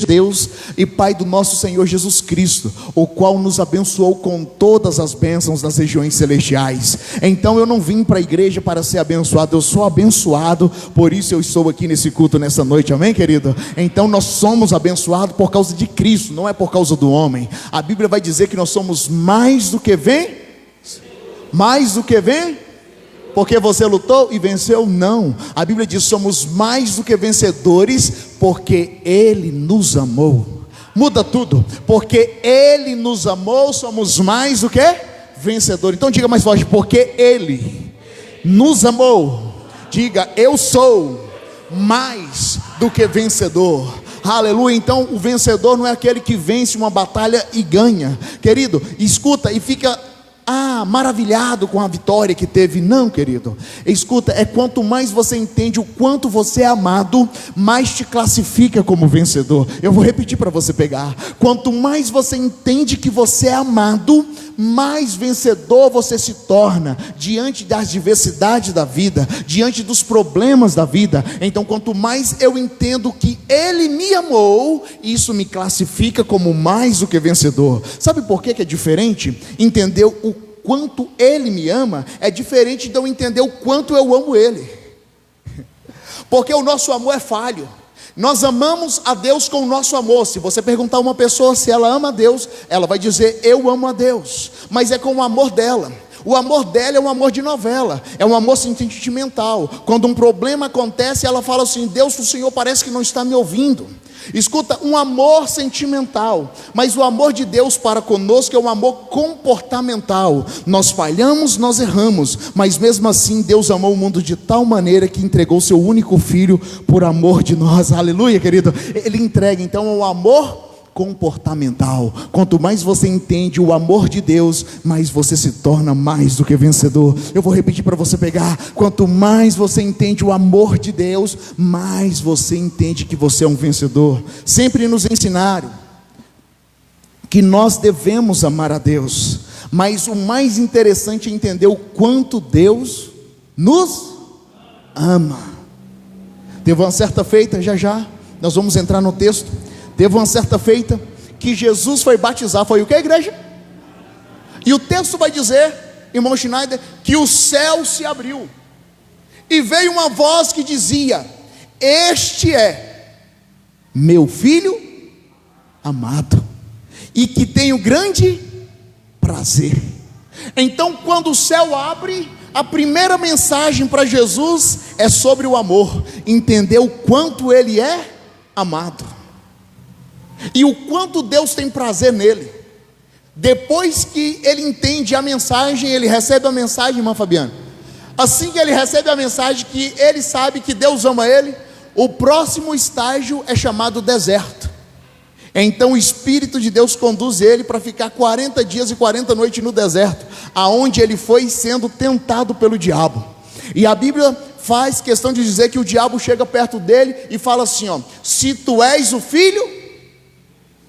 Deus e Pai do nosso Senhor Jesus Cristo, o qual nos abençoou com todas as bênçãos nas regiões celestiais. Então eu não vim para a igreja para ser abençoado, eu sou abençoado, por isso eu estou aqui nesse culto nessa noite, amém, querido? Então nós somos abençoados por causa de Cristo, não é por causa do homem. A Bíblia vai dizer que nós somos mais do que mais do que porque você lutou e venceu? Não, a Bíblia diz: somos mais do que vencedores, porque Ele nos amou. Muda tudo, porque Ele nos amou, somos mais do que vencedores. Então diga mais forte: porque Ele nos amou. Diga: eu sou mais do que vencedor. Aleluia. Então o vencedor não é aquele que vence uma batalha e ganha, querido, escuta e fica maravilhado com a vitória que teve. Não, querido, escuta, é quanto mais você entende o quanto você é amado, mais te classifica como vencedor. Eu vou repetir para você pegar: quanto mais você entende que você é amado, mais vencedor você se torna diante das diversidades da vida, diante dos problemas da vida. Então quanto mais eu entendo que Ele me amou, isso me classifica como mais do que vencedor. Sabe por que é diferente? Entender o quanto Ele me ama é diferente de eu entender o quanto eu amo Ele. Porque o nosso amor é falho. Nós amamos a Deus com o nosso amor. Se você perguntar a uma pessoa se ela ama a Deus, ela vai dizer: eu amo a Deus, mas é com o amor dela. O amor dela é um amor de novela, é um amor sentimental. Quando um problema acontece, ela fala assim: Deus, o Senhor parece que não está me ouvindo. Escuta, um amor sentimental, mas o amor de Deus para conosco é um amor comportamental. Nós falhamos, nós erramos, mas mesmo assim Deus amou o mundo de tal maneira que entregou seu único filho por amor de nós. Aleluia, querido. Ele entrega então o amor comportamental. Quanto mais você entende o amor de Deus, mais você se torna mais do que vencedor. Eu vou repetir para você pegar: quanto mais você entende o amor de Deus, mais você entende que você é um vencedor. Sempre nos ensinaram que nós devemos amar a Deus, mas o mais interessante é entender o quanto Deus nos ama. Teve uma certa feita, já nós vamos entrar no texto. Teve uma certa feita que Jesus foi batizar. Foi o que, igreja? E o texto vai dizer, irmão Schneider, que o céu se abriu e veio uma voz que dizia: este é meu filho amado, e que tenho grande prazer. Então quando o céu abre, a primeira mensagem para Jesus é sobre o amor. Entender o quanto Ele é amado e o quanto Deus tem prazer nele. Depois que ele entende a mensagem, ele recebe a mensagem, irmã Fabiana. Assim que ele recebe a mensagem, que ele sabe que Deus ama ele, o próximo estágio é chamado deserto. Então o Espírito de Deus conduz ele para ficar 40 dias e 40 noites no deserto, aonde ele foi sendo tentado pelo diabo. E a Bíblia faz questão de dizer que o diabo chega perto dele e fala assim: se tu és o filho,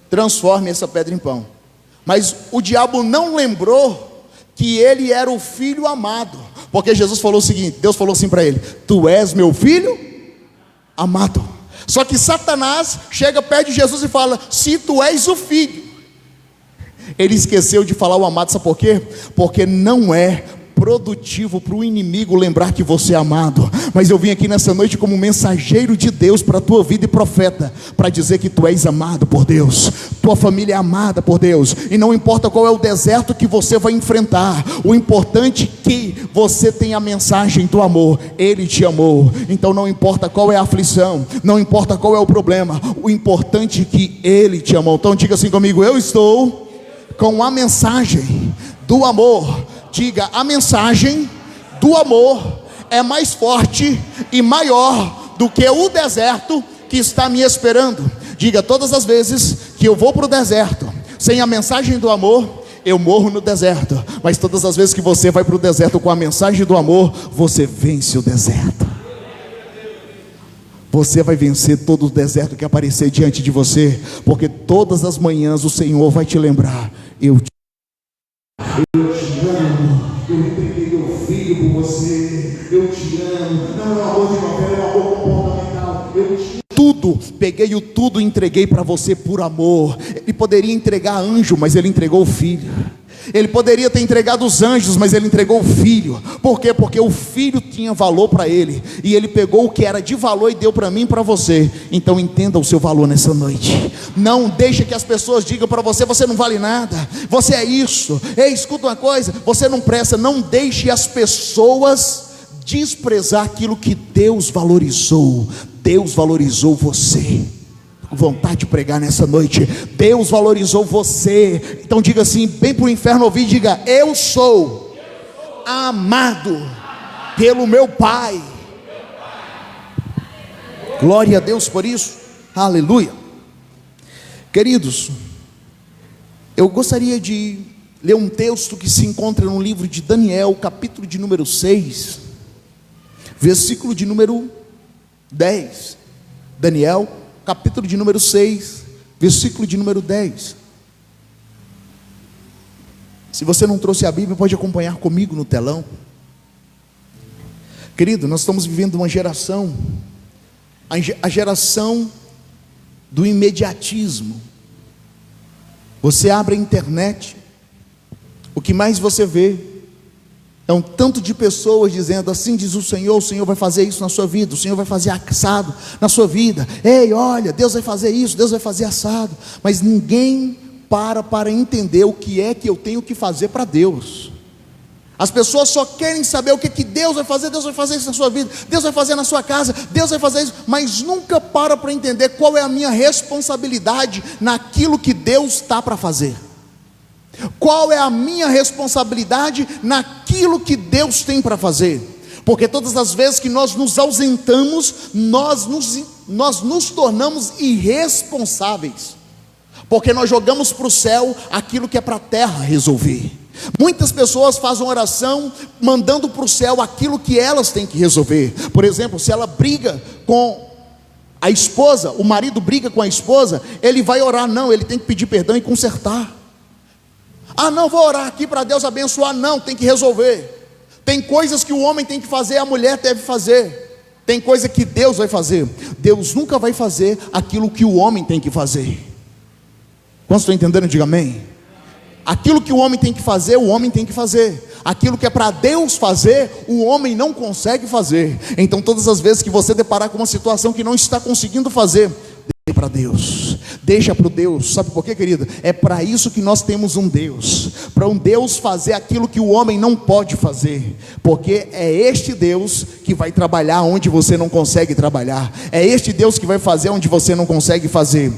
transforme essa pedra em pão. Mas o diabo não lembrou que ele era o filho amado, porque Jesus falou o seguinte: Deus falou assim para ele: tu és meu filho amado. Só que Satanás chega perto de Jesus e fala: se tu és o filho. Ele esqueceu de falar o amado. Sabe por quê? Porque não é produtivo para o inimigo lembrar que você é amado. Mas eu vim aqui nessa noite como mensageiro de Deus para a tua vida e profeta, para dizer que tu és amado por Deus, tua família é amada por Deus, e não importa qual é o deserto que você vai enfrentar, o importante é que você tenha a mensagem do amor. Ele te amou, então não importa qual é a aflição, não importa qual é o problema, o importante é que Ele te amou. Então diga assim comigo: eu estou com a mensagem do amor. Diga: a mensagem do amor é mais forte e maior do que o deserto que está me esperando. Diga: todas as vezes que eu vou para o deserto sem a mensagem do amor, eu morro no deserto. Mas todas as vezes que você vai para o deserto com a mensagem do amor, você vence o deserto. Você vai vencer todo o deserto que aparecer diante de você, porque todas as manhãs o Senhor vai te lembrar: eu te amo, eu entreguei meu filho por você, eu te amo. Não é um amor de novela, é um amor comportamental. Eu te amo. tudo, peguei o tudo e entreguei para você por amor. Ele poderia entregar anjo, mas ele entregou o filho. Ele poderia ter entregado os anjos, mas ele entregou o filho. Por quê? Porque o filho tinha valor para ele, e ele pegou o que era de valor e deu para mim e para você. Então entenda o seu valor nessa noite. Não deixe que as pessoas digam para você: você não vale nada, você é isso. Ei, escuta uma coisa, você não presta. Não deixe as pessoas desprezar aquilo que Deus valorizou. Deus valorizou você. Vontade de pregar nessa noite. Deus valorizou você. Então diga assim, bem para o inferno ouvir, diga: eu sou amado pelo meu Pai. Glória a Deus por isso. Aleluia. Queridos, eu gostaria de ler um texto que se encontra no livro de Daniel, capítulo de número 6, versículo de número 10. Daniel, capítulo de número 6, versículo de número 10. Se você não trouxe a Bíblia, pode acompanhar comigo no telão. Querido, nós estamos vivendo uma geração, a geração do imediatismo. Você abre a internet, o que mais você vê é um tanto de pessoas dizendo: assim diz o Senhor vai fazer isso na sua vida, o Senhor vai fazer assado na sua vida. Ei, olha, Deus vai fazer isso, Deus vai fazer assado. Mas ninguém para entender o que é que eu tenho que fazer para Deus. As pessoas só querem saber o que Deus vai fazer. Deus vai fazer isso na sua vida, Deus vai fazer na sua casa, Deus vai fazer isso, mas nunca para entender qual é a minha responsabilidade naquilo que Deus está para fazer. Qual é a minha responsabilidade naquilo que Deus tem para fazer? Porque todas as vezes que nós nos ausentamos, nós nos tornamos irresponsáveis, porque nós jogamos para o céu aquilo que é para a terra resolver. Muitas pessoas fazem oração mandando para o céu aquilo que elas têm que resolver. Por exemplo, se ela briga com a esposa, o marido briga com a esposa, ele vai orar? Não, ele tem que pedir perdão e consertar. Ah, não, vou orar aqui para Deus abençoar. Não, tem que resolver. Tem coisas que o homem tem que fazer, a mulher deve fazer. Tem coisa que Deus vai fazer. Deus nunca vai fazer aquilo que o homem tem que fazer. Quantos estão entendendo? Diga amém. Aquilo que o homem tem que fazer, o homem tem que fazer. Aquilo que é para Deus fazer, o homem não consegue fazer. Então todas as vezes que você deparar com uma situação que não está conseguindo fazer, deixa para Deus, deixa para o Deus. Sabe por quê, querida? É para isso que nós temos um Deus, para um Deus fazer aquilo que o homem não pode fazer, porque é este Deus que vai trabalhar onde você não consegue trabalhar, é este Deus que vai fazer onde você não consegue fazer.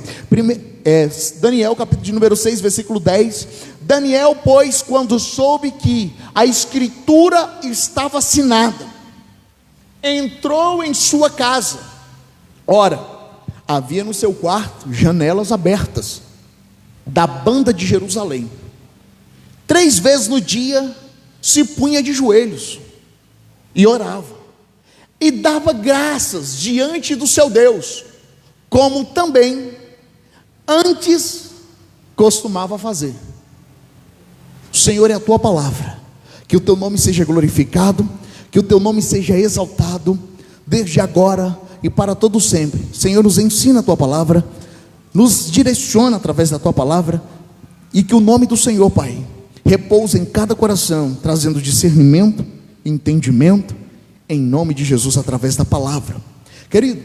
Daniel capítulo de número 6, versículo 10. Daniel, pois, quando soube que a escritura estava assinada, entrou em sua casa. Ora, havia no seu quarto janelas abertas da banda de Jerusalém. 3 vezes no dia se punha de joelhos e orava, e dava graças diante do seu Deus, como também antes costumava fazer. Senhor, é a tua palavra, que o teu nome seja glorificado, que o teu nome seja exaltado, desde agora e para todo sempre. Senhor, nos ensina a tua palavra, nos direciona através da tua palavra, e que o nome do Senhor, Pai, repouse em cada coração, trazendo discernimento, entendimento, em nome de Jesus, através da palavra. Querido,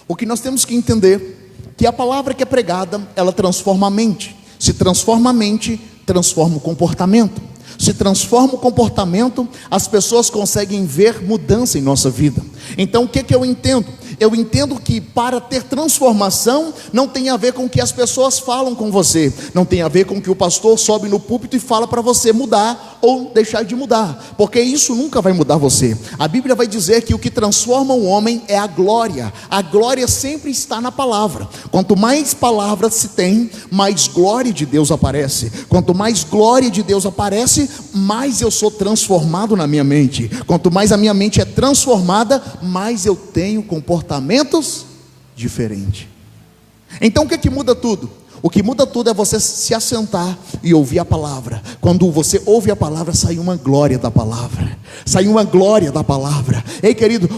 o que nós temos que entender, que a palavra que é pregada, ela transforma a mente. Se transforma a mente, transforma o comportamento. Se transforma o comportamento, as pessoas conseguem ver mudança em nossa vida. Então o que eu entendo? Eu entendo que para ter transformação, não tem a ver com o que as pessoas falam com você, não tem a ver com o que o pastor sobe no púlpito e fala para você mudar ou deixar de mudar, porque isso nunca vai mudar você. A Bíblia vai dizer que o que transforma o homem é a glória sempre está na palavra. Quanto mais palavras se tem, mais glória de Deus aparece. Quanto mais glória de Deus aparece, mais eu sou transformado na minha mente. Quanto mais a minha mente é transformada, mais eu tenho comportamentos diferentes. Então o que muda tudo? O que muda tudo é você se assentar e ouvir a palavra. Quando você ouve a palavra, sai uma glória da palavra. Sai uma glória da palavra. Ei, querido,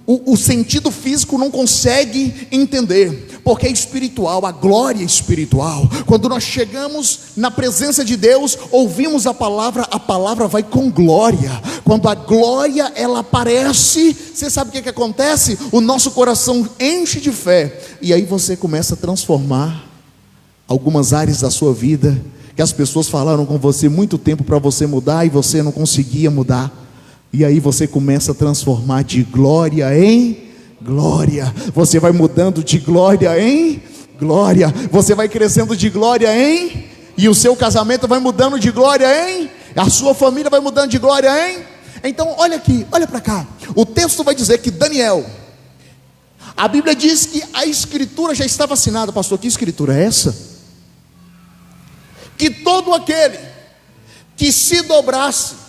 o sentido físico não consegue entender, porque é espiritual, a glória é espiritual. Quando nós chegamos na presença de Deus, ouvimos a palavra vai com glória. Quando a glória ela aparece, você sabe o que acontece? O nosso coração enche de fé, e aí você começa a transformar algumas áreas da sua vida, que as pessoas falaram com você muito tempo para você mudar, e você não conseguia mudar. E aí você começa a transformar de glória em glória. Você vai mudando de glória em glória. Você vai crescendo de glória em... E o seu casamento vai mudando de glória em... A sua família vai mudando de glória em... Então olha aqui, olha para cá. O texto vai dizer que Daniel... A Bíblia diz que a escritura já estava assinada. Pastor, que escritura é essa? Que todo aquele que se dobrasse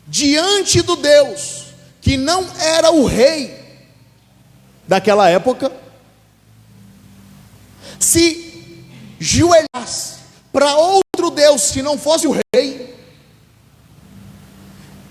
diante do Deus que não era o rei daquela época, se joelhasse para outro Deus que não fosse o rei,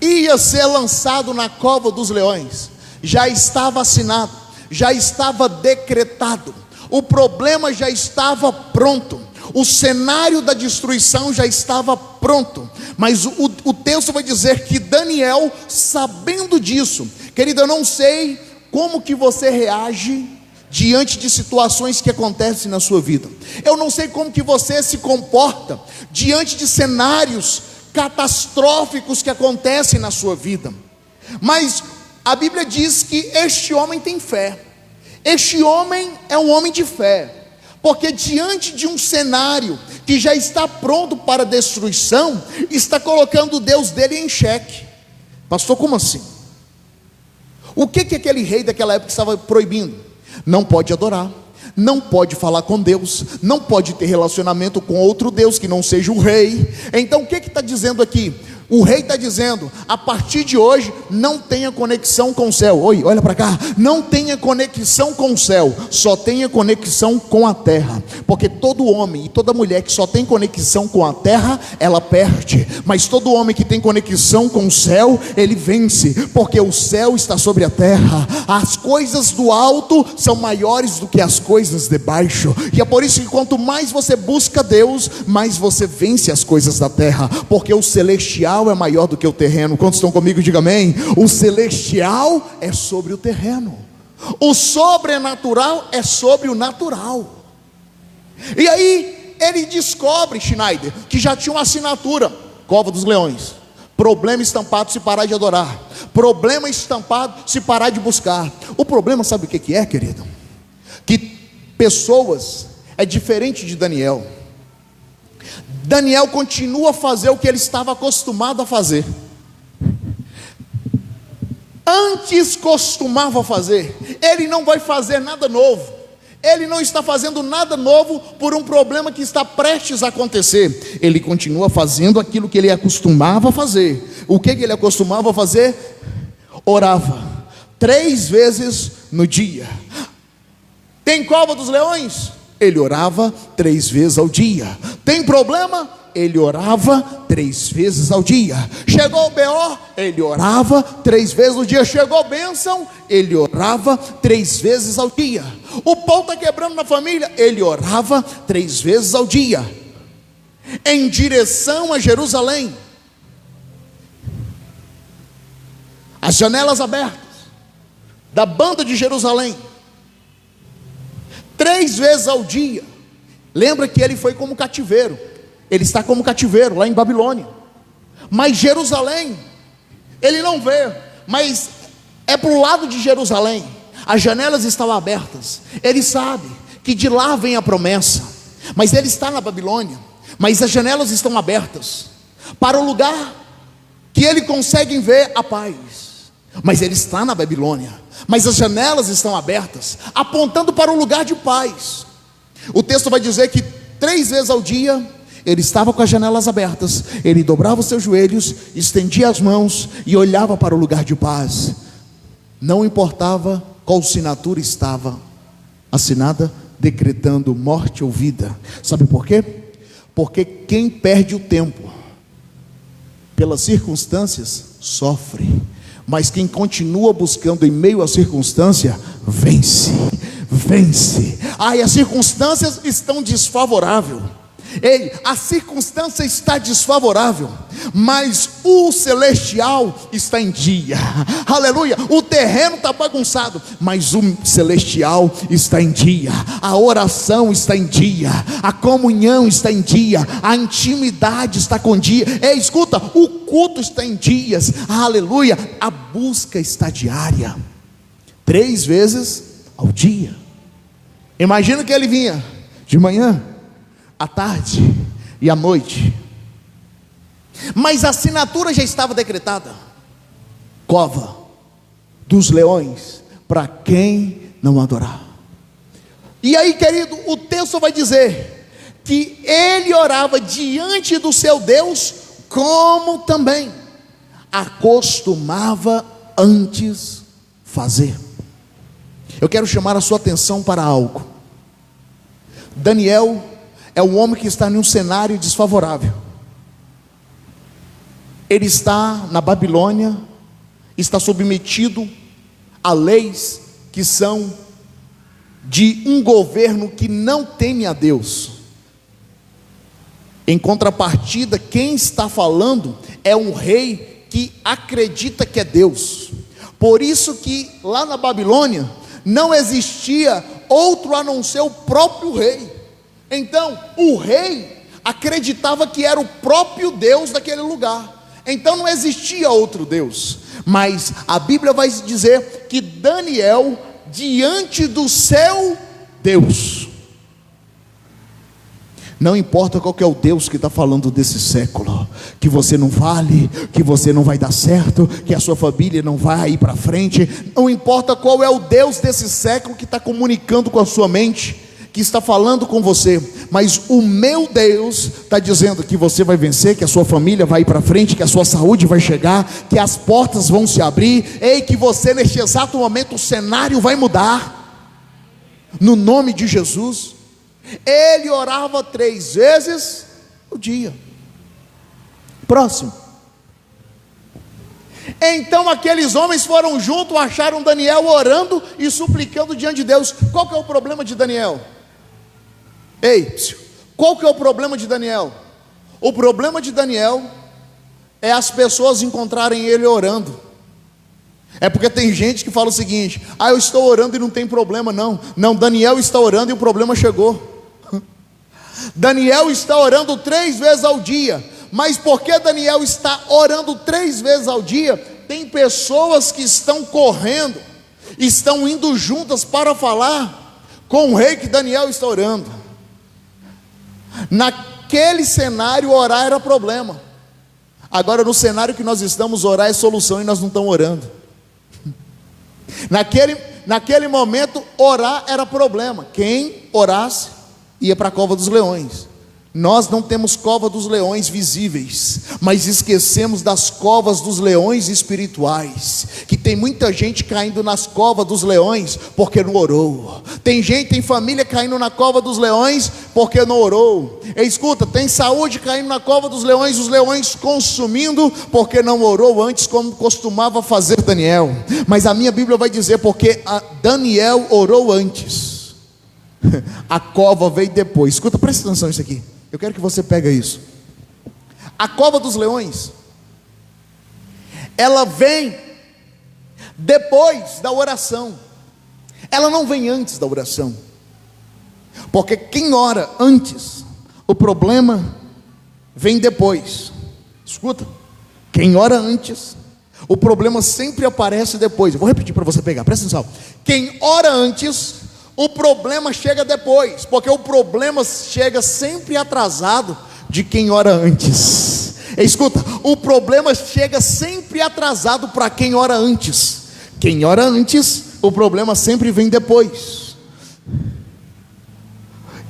ia ser lançado na cova dos leões. Já estava assinado, já estava decretado, o problema já estava pronto, o cenário da destruição já estava pronto. Mas o texto vai dizer que Daniel, sabendo disso, querido, eu não sei como que você reage diante de situações que acontecem na sua vida. Eu não sei como que você se comporta diante de cenários catastróficos que acontecem na sua vida. Mas a Bíblia diz que este homem tem fé. Este homem é um homem de fé. Porque diante de um cenário que já está pronto para destruição, está colocando o Deus dele em xeque. Pastor, como assim? O que aquele rei daquela época estava proibindo? Não pode adorar, não pode falar com Deus, não pode ter relacionamento com outro Deus que não seja o rei. Então o que está dizendo aqui? O rei está dizendo, a partir de hoje, não tenha conexão com o céu. Oi, olha para cá. Não tenha conexão com o céu, só tenha conexão com a terra. Porque todo homem e toda mulher que só tem conexão com a terra, ela perde. Mas todo homem que tem conexão com o céu, ele vence. Porque o céu está sobre a terra. As coisas do alto são maiores do que as coisas de baixo. E é por isso que quanto mais você busca Deus, mais você vence as coisas da terra. Porque o celestial é maior do que o terreno. Quantos estão comigo? Diga amém. O celestial é sobre o terreno, o sobrenatural é sobre o natural. E aí ele descobre, Schneider, que já tinha uma assinatura: cova dos leões. Problema estampado se parar de adorar, problema estampado se parar de buscar. O problema, sabe o que é, querido? Que pessoas, é diferente de Daniel. Daniel continua a fazer o que ele estava acostumado a fazer. Antes costumava fazer. Ele não vai fazer nada novo. Ele não está fazendo nada novo por um problema que está prestes a acontecer. Ele continua fazendo aquilo que ele acostumava a fazer. O que ele acostumava a fazer? Orava 3 vezes no dia. Tem cova dos leões? Ele orava 3 vezes ao dia. Tem problema? Ele orava 3 vezes ao dia. Chegou o BO? Ele orava 3 vezes ao dia. Chegou bênção? Ele orava 3 vezes ao dia. O pau está quebrando na família? Ele orava 3 vezes ao dia. Em direção a Jerusalém, as janelas abertas da banda de Jerusalém, 3 vezes ao dia. Lembra que ele foi como cativeiro. Ele está como cativeiro lá em Babilônia. Mas Jerusalém, ele não vê, mas é para o lado de Jerusalém. As janelas estavam abertas. Ele sabe que de lá vem a promessa. Mas ele está na Babilônia, mas as janelas estão abertas para o lugar que ele consegue ver a paz. Mas ele está na Babilônia, mas as janelas estão abertas, apontando para um lugar de paz. O texto vai dizer que 3 vezes ao dia, ele estava com as janelas abertas. Ele dobrava os seus joelhos, estendia as mãos e olhava para o lugar de paz. Não importava qual assinatura estava assinada, decretando morte ou vida. Sabe por quê? Porque quem perde o tempo pelas circunstâncias, sofre. Mas quem continua buscando em meio à circunstância, vence, vence. Ai, as circunstâncias estão desfavoráveis. Ei, a circunstância está desfavorável, mas o celestial está em dia. Aleluia. O terreno está bagunçado, mas o celestial está em dia. A oração está em dia, a comunhão está em dia, a intimidade está com dia. Ei, escuta, o culto está em dias. Aleluia. A busca está diária, 3 vezes ao dia. Imagina que ele vinha de manhã, à tarde e à noite, mas a assinatura já estava decretada: cova dos leões para quem não adorar. E aí, querido, o texto vai dizer que ele orava diante do seu Deus, como também acostumava antes fazer. Eu quero chamar a sua atenção para algo. Daniel é um homem que está em um cenário desfavorável. Ele está na Babilônia, está submetido a leis que são de um governo que não teme a Deus. Em contrapartida, quem está falando é um rei que acredita que é Deus. Por isso que lá na Babilônia não existia outro a não ser o próprio rei. Então o rei acreditava que era o próprio Deus daquele lugar. Então não existia outro Deus. Mas a Bíblia vai dizer que Daniel, diante do seu Deus, não importa qual que é o Deus que está falando desse século, que você não vale, que você não vai dar certo, que a sua família não vai ir para frente, não importa qual é o Deus desse século que está comunicando com a sua mente, que está falando com você, mas o meu Deus está dizendo que você vai vencer, que a sua família vai ir para frente, que a sua saúde vai chegar, que as portas vão se abrir, ei, que você neste exato momento o cenário vai mudar, no nome de Jesus. Ele orava 3 vezes no dia. Próximo. Então aqueles homens foram juntos, acharam Daniel orando e suplicando diante de Deus. Qual que é o problema de Daniel? Ei, qual que é o problema de Daniel? O problema de Daniel é as pessoas encontrarem ele orando. É porque tem gente que fala o seguinte: eu estou orando e não tem problema. Não, Daniel está orando e o problema chegou. Daniel está orando 3 vezes ao dia. Mas porque Daniel está orando 3 vezes ao dia, tem pessoas que estão correndo, estão indo juntas para falar com o rei que Daniel está orando. Naquele cenário, orar era problema. Agora no cenário que nós estamos, orar é solução e nós não estamos orando. Naquele momento, orar era problema. Quem orasse ia para a cova dos leões. Nós não temos cova dos leões visíveis, mas esquecemos das covas dos leões espirituais, que tem muita gente caindo nas covas dos leões porque não orou. Tem família caindo na cova dos leões porque não orou. Escuta, tem saúde caindo na cova dos leões, os leões consumindo porque não orou antes, como costumava fazer Daniel. Mas a minha Bíblia vai dizer porque Daniel orou antes, a cova veio depois. Escuta, presta atenção nisso aqui. Eu quero que você pegue isso. A cova dos leões, ela vem depois da oração. Ela não vem antes da oração. Porque quem ora antes, o problema vem depois. Escuta, quem ora antes, o problema sempre aparece depois. Eu vou repetir para você pegar, presta atenção. Quem ora antes, o problema chega depois, porque o problema chega sempre atrasado de quem ora antes. Escuta, o problema chega sempre atrasado para quem ora antes. Quem ora antes, o problema sempre vem depois.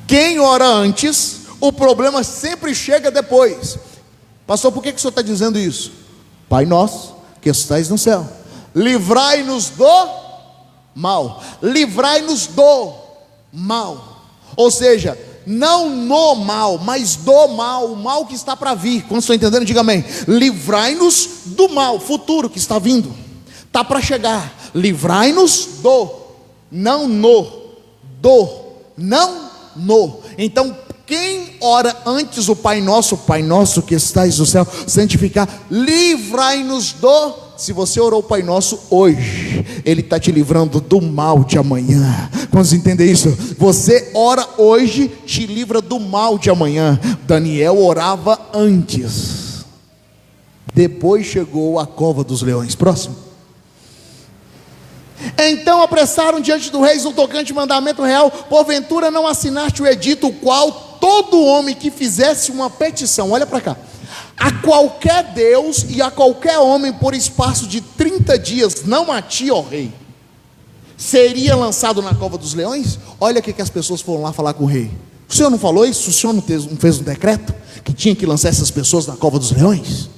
Quem ora antes, o problema sempre chega depois. Pastor, por que o senhor está dizendo isso? Pai nosso, que estais no céu, livrai-nos do mal, livrai-nos do mal, ou seja, não no mal, mas do mal, o mal que está para vir. Quando estão entendendo, diga amém. Livrai-nos do mal futuro que está vindo. está para chegar. Livrai-nos não no. Então, quem ora antes o Pai Nosso que estais no céu, santificado, livrai-nos se você orou o Pai Nosso hoje, Ele está te livrando do mal de amanhã. Quantos entendem isso? Você ora hoje, te livra do mal de amanhã. Daniel orava antes, depois chegou a cova dos leões. Próximo. Então apressaram diante do rei no tocante mandamento real: porventura não assinaste o edito, o qual todo homem que fizesse uma petição, olha para cá, a qualquer Deus e a qualquer homem por espaço de 30 dias, não a ti, ó rei, seria lançado na cova dos leões? Olha o que as pessoas foram lá falar com o rei. O senhor não falou isso? O senhor não fez um decreto que tinha que lançar essas pessoas na cova dos leões?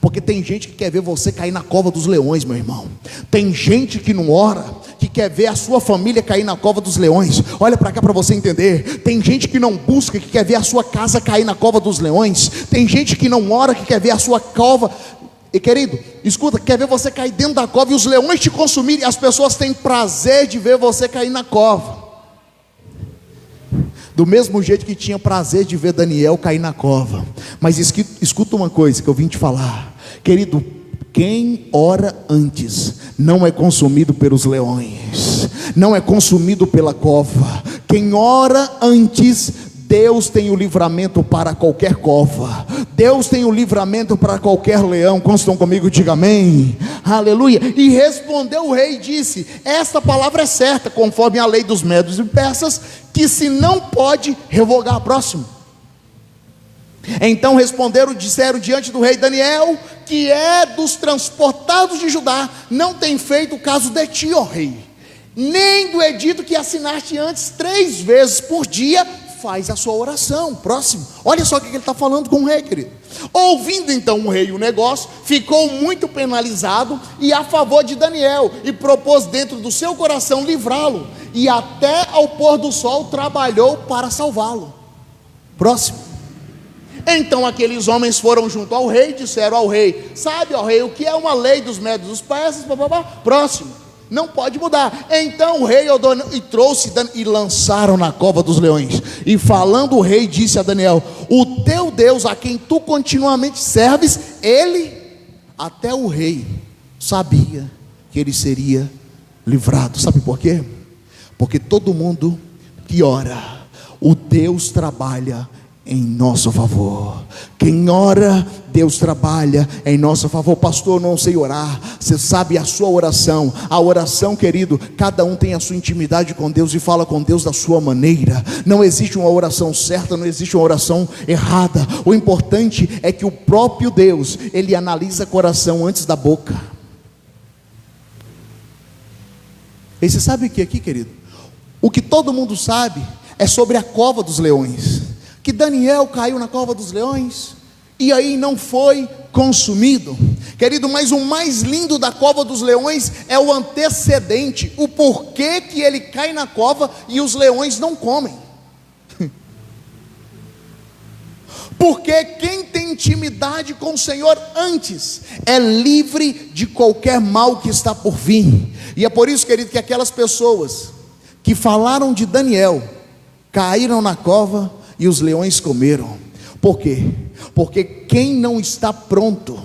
Porque tem gente que quer ver você cair na cova dos leões, meu irmão. Tem gente que não ora, que quer ver a sua família cair na cova dos leões. Olha para cá para você entender. Tem gente que não busca, que quer ver a sua casa cair na cova dos leões. Tem gente que não ora, que quer ver a sua cova. E querido, escuta, quer ver você cair dentro da cova e os leões te consumirem. As pessoas têm prazer de ver você cair na cova, do mesmo jeito que tinha prazer de ver Daniel cair na cova. Mas escuta uma coisa que eu vim te falar, querido: quem ora antes não é consumido pelos leões, não é consumido pela cova. Quem ora antes, Deus tem o livramento para qualquer cova, Deus tem o livramento para qualquer leão. Quantos estão comigo? Diga amém, aleluia. E respondeu o rei e disse: esta palavra é certa, conforme a lei dos medos e persas, que se não pode revogar. Próximo. Então responderam, disseram diante do rei: Daniel, que é dos transportados de Judá, não tem feito caso de ti, ó rei, nem do edito que assinaste antes. 3 vezes por dia faz a sua oração. Próximo. Olha só o que ele está falando com o rei, querido. Ouvindo então o rei o negócio, ficou muito penalizado e a favor de Daniel, e propôs dentro do seu coração livrá-lo, e até ao pôr do sol trabalhou para salvá-lo. Próximo. Então aqueles homens foram junto ao rei e disseram ao rei: sabe, ó rei, o que é uma lei dos medos dos persas? Próximo. Não pode mudar. Então o rei ordenou e trouxe e lançaram na cova dos leões. E falando o rei disse a Daniel: o teu Deus, a quem tu continuamente serves, ele, até o rei sabia que ele seria livrado. Sabe por quê? Porque todo mundo que ora, o Deus trabalha em nosso favor. Quem ora, Deus trabalha em nosso favor. Pastor, eu não sei orar. Você sabe a sua oração. A oração, querido, cada um tem a sua intimidade com Deus e fala com Deus da sua maneira. Não existe uma oração certa, não existe uma oração errada. O importante é que o próprio Deus, Ele analisa o coração antes da boca. E você sabe o que aqui, querido? O que todo mundo sabe é sobre a cova dos leões, que Daniel caiu na cova dos leões e aí não foi consumido. Querido, mas o mais lindo da cova dos leões é o antecedente, o porquê que ele cai na cova e os leões não comem. Porque quem tem intimidade com o Senhor antes é livre de qualquer mal que está por vir. E é por isso, querido, que aquelas pessoas que falaram de Daniel caíram na cova e os leões comeram. Por quê? Porque quem não está pronto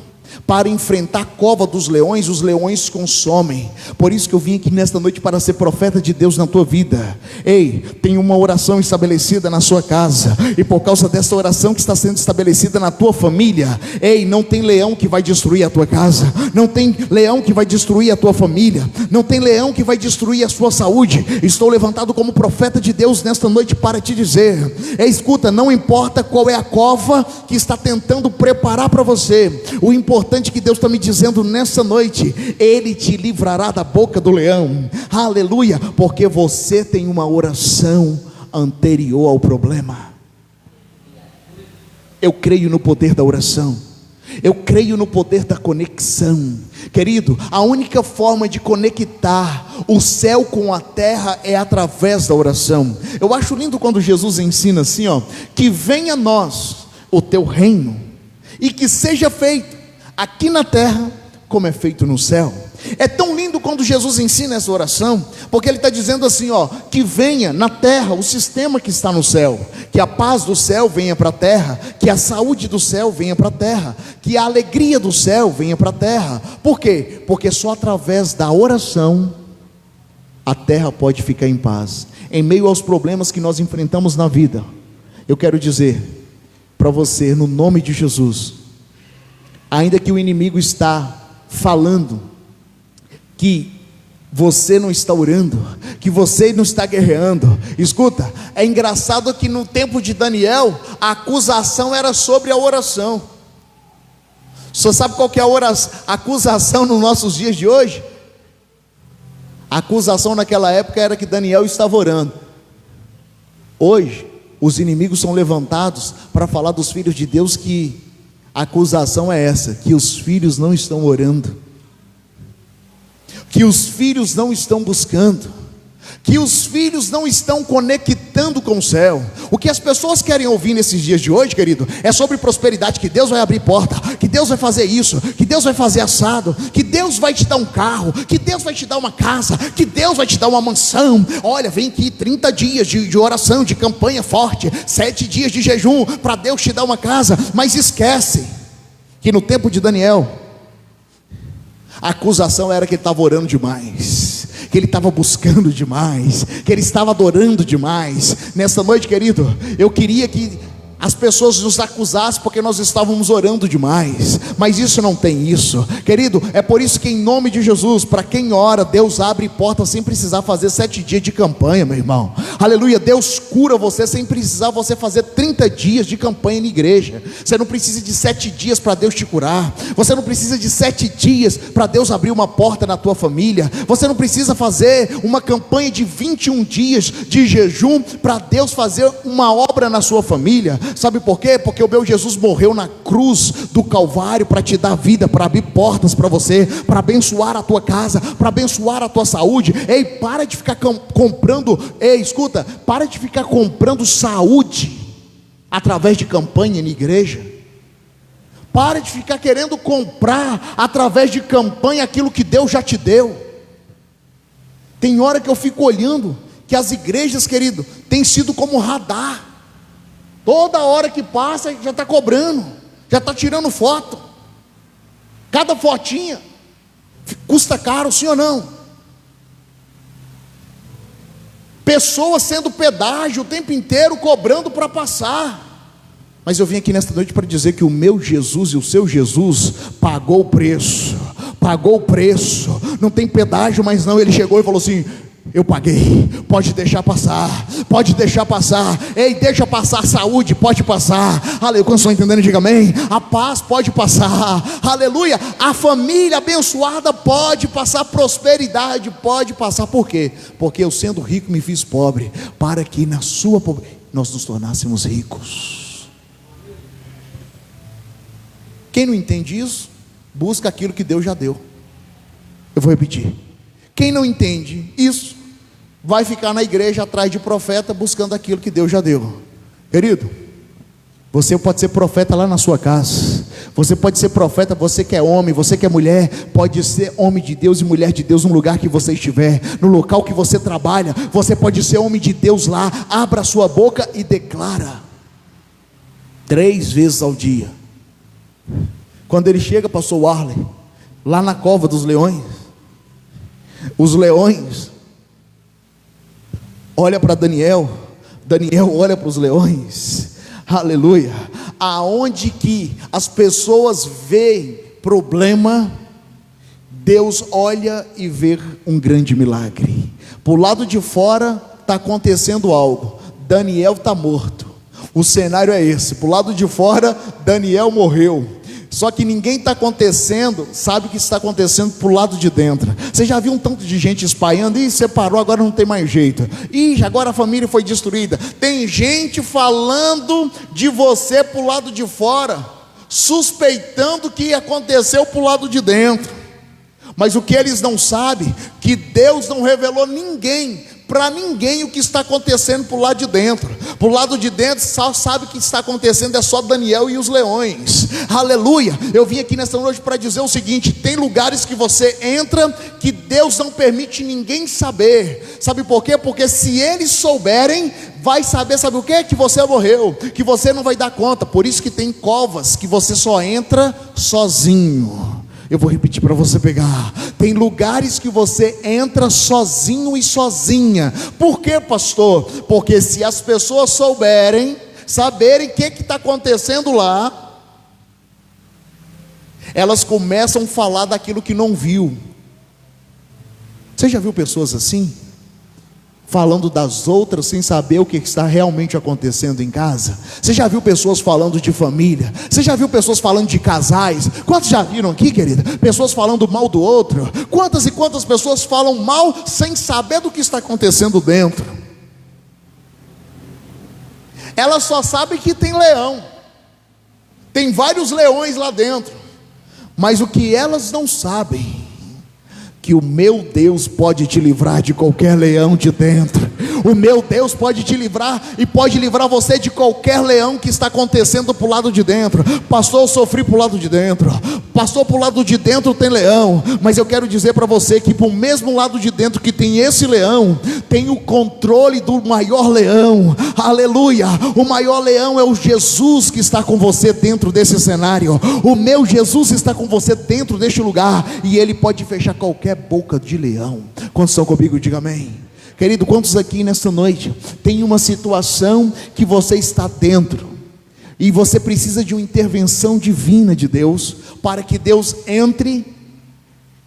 para enfrentar a cova dos leões, os leões consomem. Por isso que eu vim aqui nesta noite para ser profeta de Deus na tua vida. Ei, tem uma oração estabelecida na sua casa, e por causa dessa oração que está sendo estabelecida na tua família, ei, não tem leão que vai destruir a tua casa, não tem leão que vai destruir a tua família, não tem leão que vai destruir a sua saúde. Estou levantado como profeta de Deus nesta noite para te dizer: ei, escuta, não importa qual é a cova que está tentando preparar para você, o importante que Deus está me dizendo nessa noite: Ele te livrará da boca do leão, aleluia, porque você tem uma oração anterior ao problema. Eu creio no poder da oração, eu creio no poder da conexão. Querido, a única forma de conectar o céu com a terra é através da oração. Eu acho lindo quando Jesus ensina assim, ó: que venha a nós o teu reino, e que seja feito aqui na terra como é feito no céu. É tão lindo quando Jesus ensina essa oração, porque ele está dizendo assim, ó, que venha na terra o sistema que está no céu, que a paz do céu venha para a terra, que a saúde do céu venha para a terra, que a alegria do céu venha para a terra. Por quê? Porque só através da oração a terra pode ficar em paz. Em meio aos problemas que nós enfrentamos na vida, eu quero dizer para você, no nome de Jesus, ainda que o inimigo está falando que você não está orando, que você não está guerreando, escuta, é engraçado que no tempo de Daniel, a acusação era sobre a oração. Você sabe qual que é a acusação nos nossos dias de hoje? A acusação naquela época era que Daniel estava orando. Hoje, os inimigos são levantados para falar dos filhos de Deus, que a acusação é essa, que os filhos não estão orando, que os filhos não estão buscando, que os filhos não estão conectando com o céu. O que as pessoas querem ouvir nesses dias de hoje, querido, é sobre prosperidade, que Deus vai abrir porta, que Deus vai fazer isso, que Deus vai fazer assado, que Deus vai te dar um carro, que Deus vai te dar uma casa, que Deus vai te dar uma mansão. Olha, vem aqui 30 dias de oração, de campanha forte, 7 dias de jejum, para Deus te dar uma casa. Mas esquece que no tempo de Daniel, a acusação era que ele estava orando demais, que ele estava buscando demais, que ele estava adorando demais. Nessa noite, querido, eu queria que as pessoas nos acusassem porque nós estávamos orando demais, mas isso não tem isso, querido. É por isso que, em nome de Jesus, para quem ora, Deus abre portas sem precisar fazer 7 dias de campanha, meu irmão. Aleluia. Deus cura você sem precisar você fazer 30 dias de campanha na igreja. Você não precisa de 7 dias para Deus te curar. Você não precisa de 7 dias para Deus abrir uma porta na tua família. Você não precisa fazer uma campanha de 21 dias de jejum para Deus fazer uma obra na sua família. Sabe por quê? Porque o meu Jesus morreu na cruz do Calvário para te dar vida, para abrir portas para você, para abençoar a tua casa, para abençoar a tua saúde. Ei, para de ficar comprando, escuta, para de ficar comprando saúde através de campanha na igreja. Para de ficar querendo comprar através de campanha aquilo que Deus já te deu. Tem hora que eu fico olhando que as igrejas, querido, têm sido como radar. Toda hora que passa já está cobrando, já está tirando foto. Cada fotinha custa caro, sim ou não? Pessoas sendo pedágio o tempo inteiro, cobrando para passar. Mas eu vim aqui nesta noite para dizer que o meu Jesus e o seu Jesus pagou o preço. Pagou o preço. Não tem pedágio, mas não, ele chegou e falou assim: eu paguei, pode deixar passar, pode deixar passar. Ei, deixa passar a saúde, pode passar. Aleluia, quando estão entendendo, diga amém. A paz pode passar, aleluia. A família abençoada pode passar, prosperidade pode passar. Por quê? Porque eu, sendo rico, me fiz pobre, para que na sua pobreza nós nos tornássemos ricos. Quem não entende isso, busca aquilo que Deus já deu. Eu vou repetir: quem não entende isso, vai ficar na igreja atrás de profeta, buscando aquilo que Deus já deu. Querido, você pode ser profeta lá na sua casa. Você pode ser profeta, você que é homem, você que é mulher, pode ser homem de Deus e mulher de Deus no lugar que você estiver, no local que você trabalha. Você pode ser homem de Deus lá. Abra a sua boca e declara 3 vezes ao dia. Quando ele chega, pastor Warley, lá na cova dos leões, os leões olha para Daniel, Daniel olha para os leões. Aleluia. Aonde que as pessoas veem problema, Deus olha e vê um grande milagre. Por lado de fora está acontecendo algo, Daniel está morto. O cenário é esse: por lado de fora, Daniel morreu. Só que ninguém está acontecendo, sabe o que está acontecendo por lado de dentro. Você já viu um tanto de gente espalhando: ih, separou, agora não tem mais jeito. Ih, agora a família foi destruída. Tem gente falando de você por lado de fora, suspeitando que aconteceu por lado de dentro. Mas o que eles não sabem, que Deus não revelou ninguém para ninguém o que está acontecendo para o lado de dentro. Para o lado de dentro, só sabe o que está acontecendo é só Daniel e os leões. Aleluia. Eu vim aqui nessa noite para dizer o seguinte: tem lugares que você entra que Deus não permite ninguém saber. Sabe por quê? Porque se eles souberem, vai saber, sabe o quê? Que você morreu, que você não vai dar conta. Por isso que tem covas que você só entra sozinho. Eu vou repetir para você pegar. Tem lugares que você entra sozinho e sozinha. Por quê, pastor? Porque se as pessoas saberem o que está acontecendo lá, elas começam a falar daquilo que não viu. Você já viu pessoas assim? Falando das outras sem saber o que está realmente acontecendo em casa? Você já viu pessoas falando de família? Você já viu pessoas falando de casais? Quantos já viram aqui, querida? Pessoas falando mal do outro? Quantas e quantas pessoas falam mal sem saber do que está acontecendo dentro? Elas só sabem que tem leão, tem vários leões lá dentro, mas o que elas não sabem, que o meu Deus pode te livrar de qualquer leão de dentro. O meu Deus pode te livrar e pode livrar você de qualquer leão que está acontecendo para o lado de dentro. Pastor, eu sofri para o lado de dentro. Pastor, para o lado de dentro tem leão. Mas eu quero dizer para você que para o mesmo lado de dentro que tem esse leão, tem o controle do maior leão. Aleluia. O maior leão é o Jesus que está com você dentro desse cenário. O meu Jesus está com você dentro deste lugar, e Ele pode fechar qualquer boca de leão. Quantos estão comigo? Diga amém. Querido, quantos aqui nesta noite tem uma situação que você está dentro e você precisa de uma intervenção divina de Deus, para que Deus entre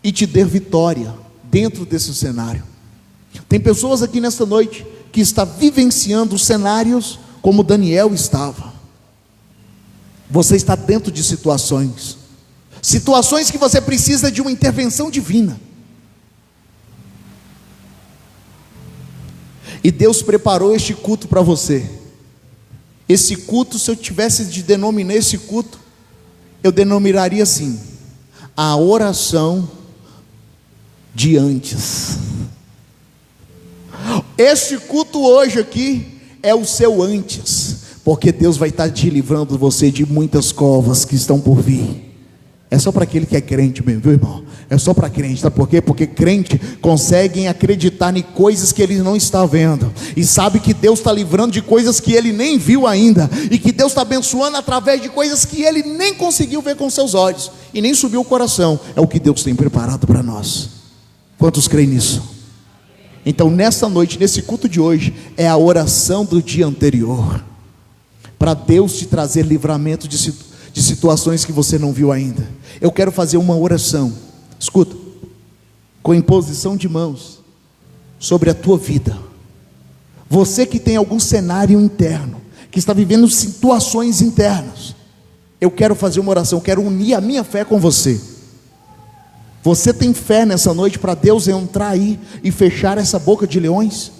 e te dê vitória dentro desse cenário? Tem pessoas aqui nesta noite que estão vivenciando cenários como Daniel estava. Você está dentro de situações que você precisa de uma intervenção divina. E Deus preparou este culto para você. Esse culto, se eu tivesse de denominar esse culto, eu denominaria assim: a oração de antes. Este culto hoje aqui é o seu antes, porque Deus vai estar te livrando você de muitas covas que estão por vir. É só para aquele que é crente mesmo, viu, irmão? É só para crente, sabe por quê? Porque crente conseguem acreditar em coisas que ele não está vendo, e sabe que Deus está livrando de coisas que ele nem viu ainda, e que Deus está abençoando através de coisas que ele nem conseguiu ver com seus olhos, e nem subiu o coração. É o que Deus tem preparado para nós. Quantos creem nisso? Então nessa noite, nesse culto de hoje, é a oração do dia anterior, para Deus te trazer livramento de situações que você não viu ainda. Eu quero fazer uma oração, escuta, com imposição de mãos sobre a tua vida. Você que tem algum cenário interno, que está vivendo situações internas, eu quero fazer uma oração, eu quero unir a minha fé com você. Você tem fé nessa noite para Deus entrar aí e fechar essa boca de leões?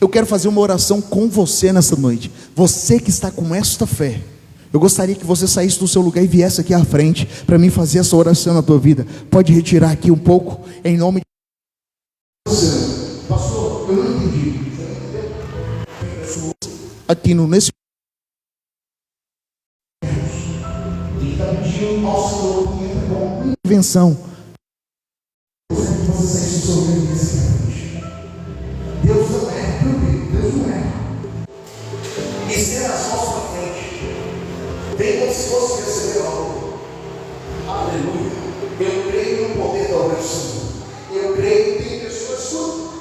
Eu quero fazer uma oração com você nessa noite. Você que está com esta fé, eu gostaria que você saísse do seu lugar e viesse aqui à frente para mim fazer essa oração na tua vida. Pode retirar aqui um pouco, em nome de Deus. Pastor, eu não entendi. Aqui nesse ele está pedindo ao Senhor que entre com intervenção. Deus não é, Deus não é. Estenda as mãos para frente. Vem como se fosse receber algo. Aleluia. Eu creio no poder da oração. Eu creio que tem pessoas,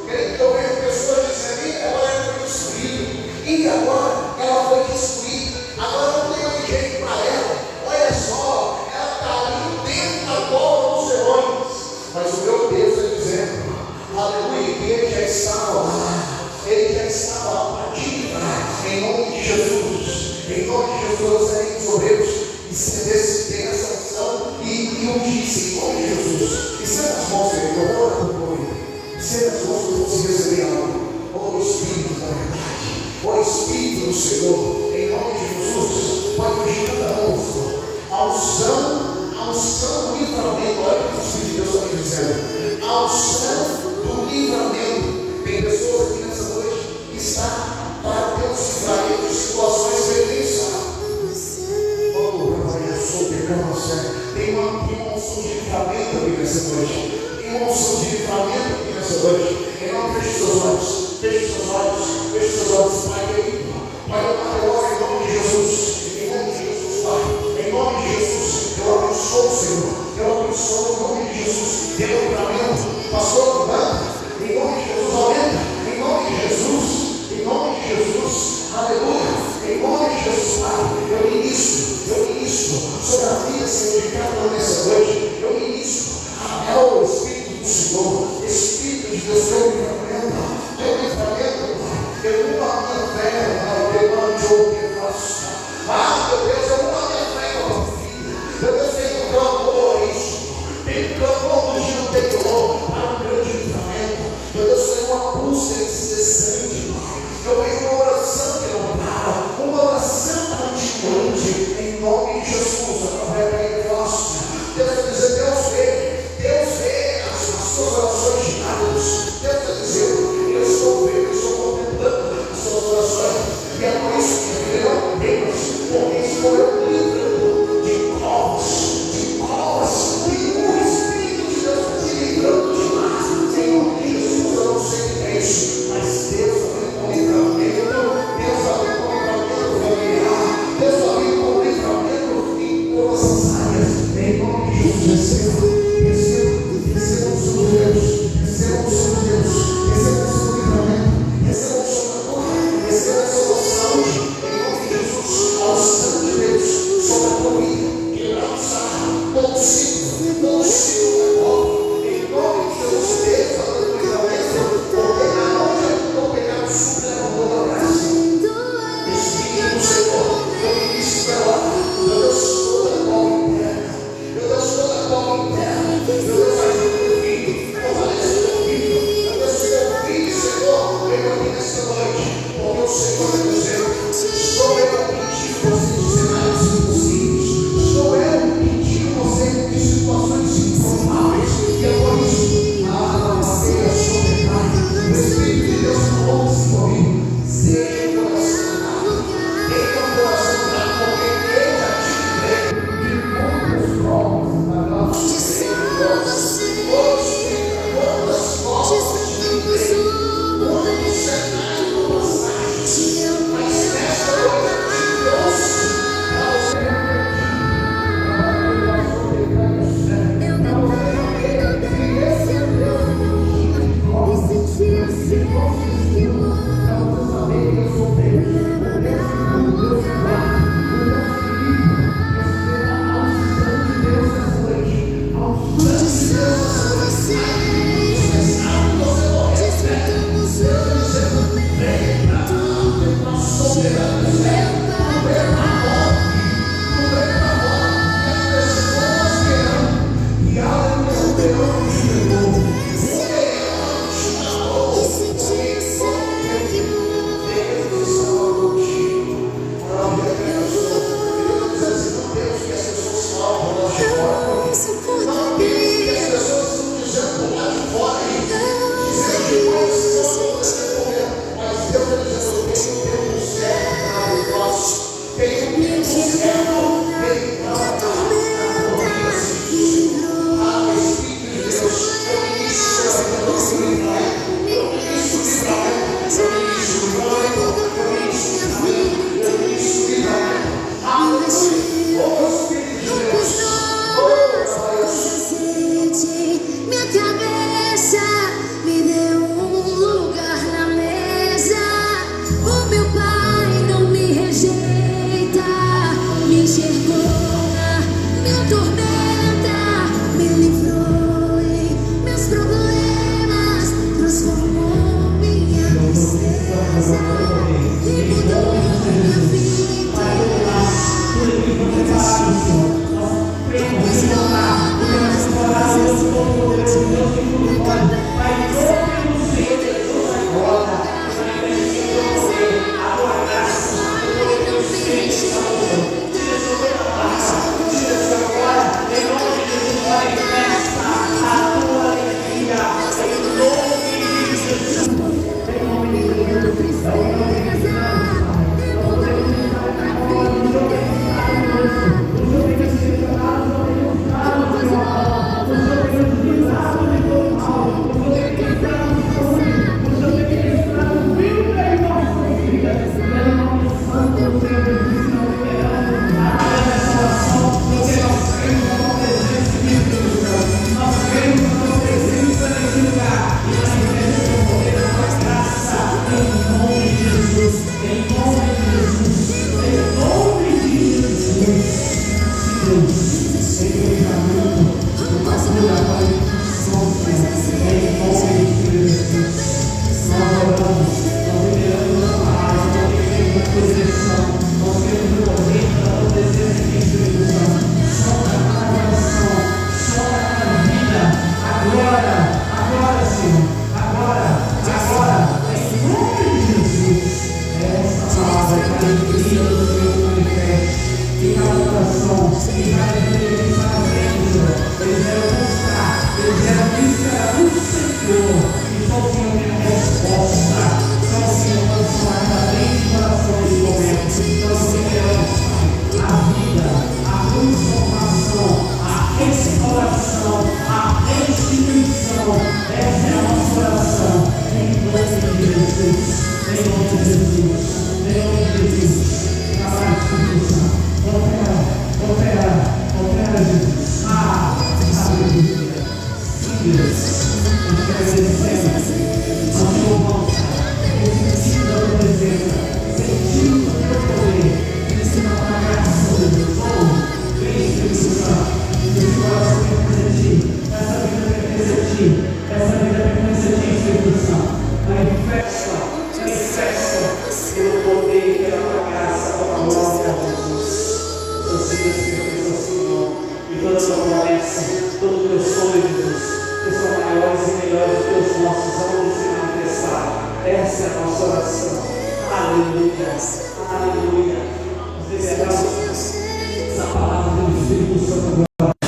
creio que eu vejo pessoas dizendo: agora ela foi destruída. E agora ela foi destruída. Agora não tem mais jeito para ela. Olha só, ela está ali dentro da bola dos leões. Mas o meu Deus está dizendo: aleluia, que ele já estava lá. Ele já estava lá para te livrar. Em nome de Jesus. Em nome de Jesus, aí os obreiros estender essa unção e ungir-se em nome de Jesus. Estenda as mãos, eu oro por você. Estenda as mãos para você receber algo. Oh Espírito da verdade, oh Espírito do Senhor, em nome de Jesus, pode ungir cada um. A unção do livramento. Olha o que o Espírito de Deus está me dizendo. A unção do livramento. Tem pessoas aqui nessa noite que estão para Deus livrar de situações felizes. Tem uma unção de livramento aqui nessa noite. Tem uma unção de livramento aqui nessa noite. Não feche seus olhos, feche seus olhos, feche seus olhos, Pai querido. Pai, eu oro em nome de Jesus, em nome de Jesus, Pai, em nome de Jesus, eu abençoo, Senhor, eu abençoo em nome de Jesus, dê livramento, pastor, em nome de Jesus, aumenta, em nome de Jesus, em nome de Jesus, aleluia, em nome de Jesus, Pai, eu ministro sobre a vida, Senhor, de cada um nessa noite, eu ministro, é o Espírito do Senhor, Espírito de Deus, teu livramento, eu amo a minha fé, eu amo o que faço. Meu Deus, eu amo a minha fé, meu filho. Meu Deus, tem um clamor a isso. Tem um clamor do Gil Teor para um grande livramento. Meu Deus, tem uma busca incessante. Eu venho uma oração que não para, uma oração continuante, em nome de Jesus, através da revelação. Deus vai dizer, Deus vê as suas orações diárias. Deus vai dizer, eu estou vendo, eu estou contemplando as suas orações. E é por isso que eu não Deus, porque estou eu livrando de covas, e o Espírito de Deus está te livrando de mar. Em nome de Jesus, eu não sei o que é isso, mas Deus está vindo com livramento, Deus está vindo com livramento familiar, Deus está vindo com livramento em todas as áreas. Em nome de Jesus, receba o seu Deus, receba o seu Deus, receba o seu livramento, receba o seu amor, receba a sua saúde, em nome de Jesus, ao Santo de Deus.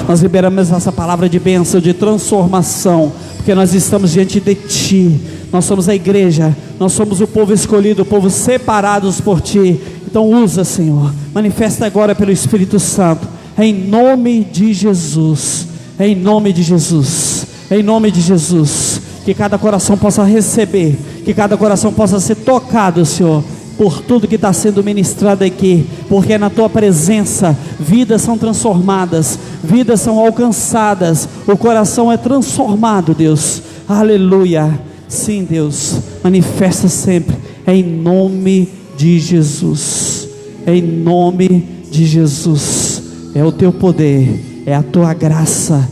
Nós liberamos essa palavra de bênção, de transformação, porque nós estamos diante de Ti. Nós somos a igreja, nós somos o povo escolhido, o povo separados por Ti. Então usa, Senhor, manifesta agora pelo Espírito Santo, em nome de Jesus, em nome de Jesus, em nome de Jesus. Que cada coração possa receber, que cada coração possa ser tocado, Senhor, por tudo que está sendo ministrado aqui, porque é na Tua presença vidas são transformadas, vidas são alcançadas, o coração é transformado, Deus. Aleluia. Sim, Deus, manifesta sempre, em nome de Jesus, em nome de Jesus. É o Teu poder, é a Tua graça,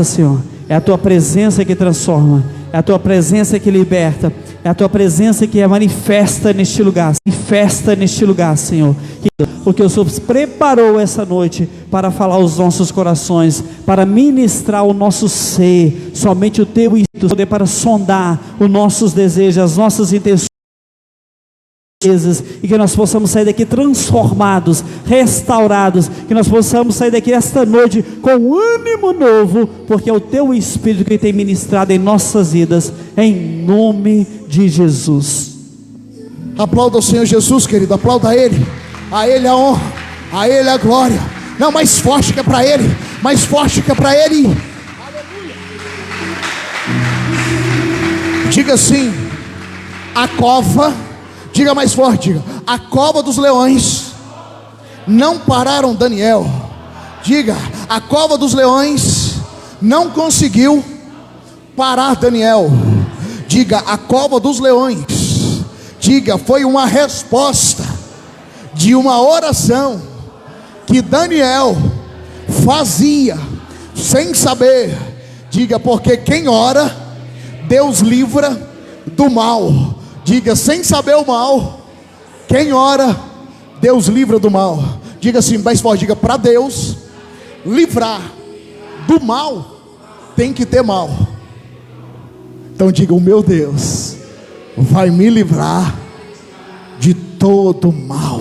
Senhor, é a Tua presença que transforma, é a Tua presença que liberta, é a Tua presença que é manifesta neste lugar, Senhor, porque o Senhor preparou essa noite para falar aos nossos corações, para ministrar o nosso ser. Somente o Teu Espírito poder para sondar os nossos desejos, as nossas intenções, e que nós possamos sair daqui transformados, restaurados, que nós possamos sair daqui esta noite com ânimo novo, porque é o Teu Espírito que tem ministrado em nossas vidas, em nome de Jesus. Aplauda o Senhor Jesus, querido, aplauda a Ele a honra, a Ele a glória. Não, mais forte que é para Ele, mais forte que é para Ele. Aleluia. Diga assim: a cova, diga mais forte, diga: a cova dos leões não pararam Daniel. Diga: a cova dos leões não conseguiu parar Daniel. Diga: a cova dos leões, diga, foi uma resposta de uma oração que Daniel fazia sem saber. Diga: porque quem ora, Deus livra do mal. Diga: sem saber o mal, quem ora, Deus livra do mal. Diga assim, mais forte, diga: para Deus livrar do mal, tem que ter mal. Então diga: o meu Deus vai me livrar de todo mal.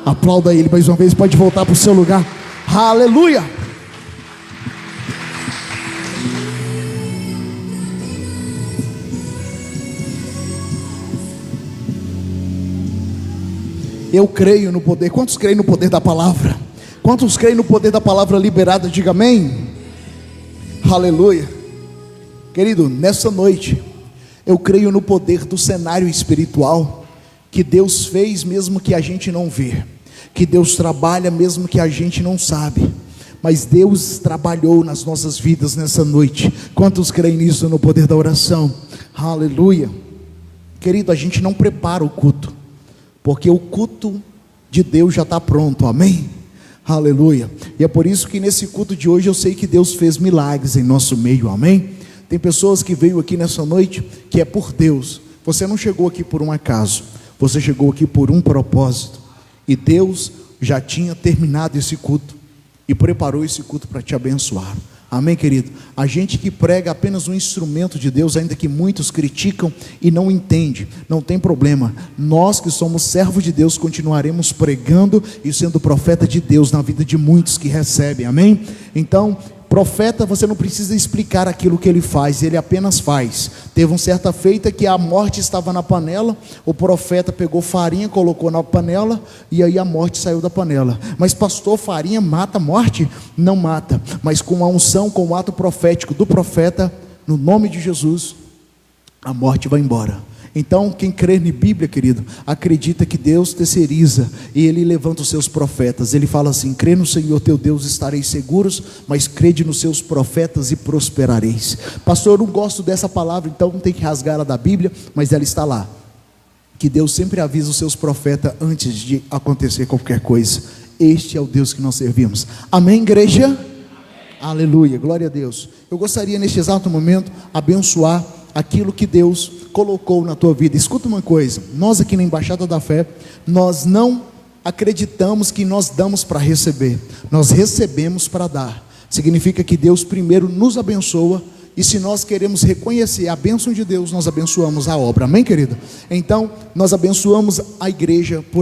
Aplauda Ele mais uma vez, pode voltar para o seu lugar. Aleluia. Eu creio no poder. Quantos creem no poder da palavra? Quantos creem no poder da palavra liberada? Diga amém. Aleluia. Querido, nessa noite eu creio no poder do cenário espiritual que Deus fez mesmo que a gente não vê, que Deus trabalha mesmo que a gente não sabe, mas Deus trabalhou nas nossas vidas nessa noite. Quantos creem nisso, no poder da oração? Aleluia. Querido, a gente não prepara o culto, porque o culto de Deus já está pronto, amém? Aleluia. E é por isso que nesse culto de hoje eu sei que Deus fez milagres em nosso meio, amém? Tem pessoas que veio aqui nessa noite que é por Deus. Você não chegou aqui por um acaso, você chegou aqui por um propósito, e Deus já tinha terminado esse culto e preparou esse culto para te abençoar. Amém, querido? A gente que prega apenas um instrumento de Deus, ainda que muitos criticam e não entendem, não tem problema. Nós que somos servos de Deus continuaremos pregando e sendo profeta de Deus na vida de muitos que recebem, amém? Então, profeta, você não precisa explicar aquilo que ele faz, ele apenas faz. Teve uma certa feita que a morte estava na panela, o profeta pegou farinha, colocou na panela, e aí a morte saiu da panela. Mas pastor, farinha mata a morte? Não mata, mas com a unção, com o ato profético do profeta, no nome de Jesus, a morte vai embora. Então, quem crê na Bíblia, querido, acredita que Deus terceiriza e Ele levanta os seus profetas. Ele fala assim: crê no Senhor teu Deus, estareis seguros, mas crede nos seus profetas e prosperareis. Pastor, eu não gosto dessa palavra, então não tem que rasgar ela da Bíblia, mas ela está lá. Que Deus sempre avisa os seus profetas antes de acontecer qualquer coisa. Este é o Deus que nós servimos. Amém, igreja? Amém. Aleluia, glória a Deus. Eu gostaria neste exato momento abençoar aquilo que Deus colocou na tua vida. Escuta uma coisa, nós aqui na Embaixada da Fé, nós não acreditamos que nós damos para receber, nós recebemos para dar. Significa que Deus primeiro nos abençoa, e se nós queremos reconhecer a bênção de Deus, nós abençoamos a obra, amém, querido? Então, nós abençoamos a igreja por